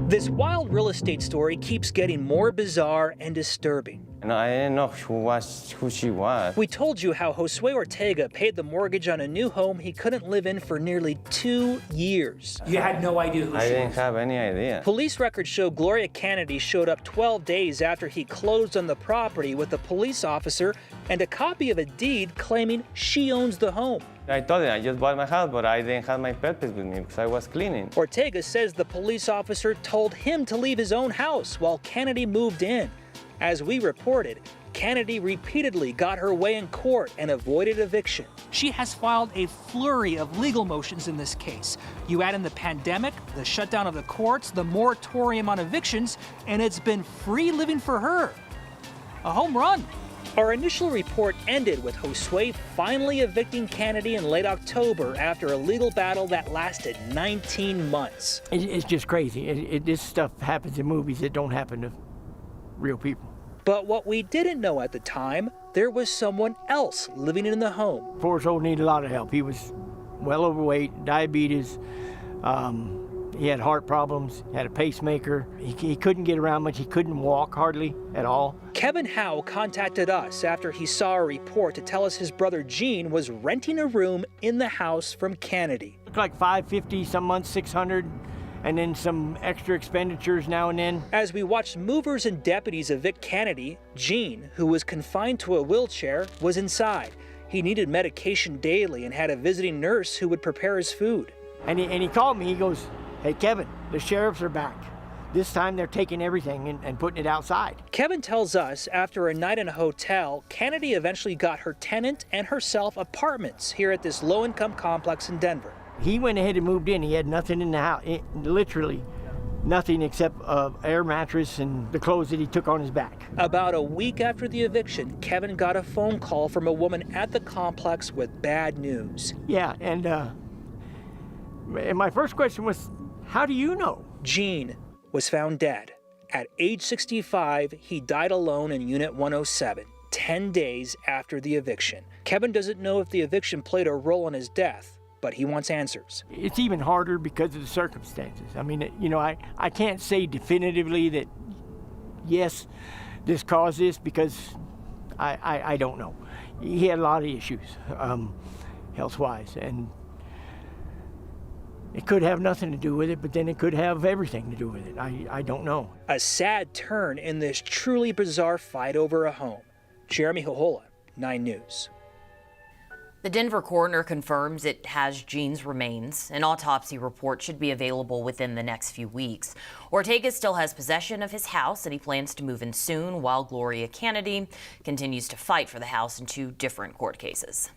This wild real estate story keeps getting more bizarre and disturbing. And I didn't know who she was. We told you how Josue Ortega paid the mortgage on a new home he couldn't live in for nearly 2 years. You had no idea who she was? I didn't have any idea. Police records show Gloria Kennedy showed up 12 days after he closed on the property with a police officer and a copy of a deed claiming she owns the home. I told him I just bought my house, but I didn't have my purpose with me because I was cleaning. Ortega says the police officer told him to leave his own house while Kennedy moved in. As we reported, Kennedy repeatedly got her way in court and avoided eviction. She has filed a flurry of legal motions in this case. You add in the pandemic, the shutdown of the courts, the moratorium on evictions, and it's been free living for her. A home run. Our initial report ended with Josue finally evicting Kennedy in late October after a legal battle that lasted 19 months. It's just crazy. This stuff happens in movies. It don't happen to real people. But what we didn't know at the time, there was someone else living in the home. 4 years old needed a lot of help. He was well overweight, diabetes. He had heart problems, had a pacemaker. He couldn't get around much. He couldn't walk hardly at all. Kevin Howe contacted us after he saw a report to tell us his brother Gene was renting a room in the house from Kennedy. Looked like $550, some months $600, and then some extra expenditures now and then. As we watched movers and deputies evict Kennedy, Gene, who was confined to a wheelchair, was inside. He needed medication daily and had a visiting nurse who would prepare his food. And he called me. He goes, "Hey, Kevin, the sheriffs are back. This time they're taking everything and putting it outside." Kevin tells us after a night in a hotel, Kennedy eventually got her tenant and herself apartments here at this low-income complex in Denver. He went ahead and moved in. He had nothing in the house, literally nothing except an air mattress and the clothes that he took on his back. About a week after the eviction, Kevin got a phone call from a woman at the complex with bad news. Yeah, and my first question was, how do you know? Gene was found dead. At age 65, he died alone in Unit 107, 10 days after the eviction. Kevin doesn't know if the eviction played a role in his death, but he wants answers. It's even harder because of the circumstances. I mean, you know, I can't say definitively that, yes, this caused this because I don't know. He had a lot of issues, health-wise, and it could have nothing to do with it, but then it could have everything to do with it. I don't know. A sad turn in this truly bizarre fight over a home. Jeremy Hohola, 9 News. The Denver coroner confirms it has Gene's remains. An autopsy report should be available within the next few weeks. Ortega still has possession of his house and he plans to move in soon, while Gloria Kennedy continues to fight for the house in 2 different court cases.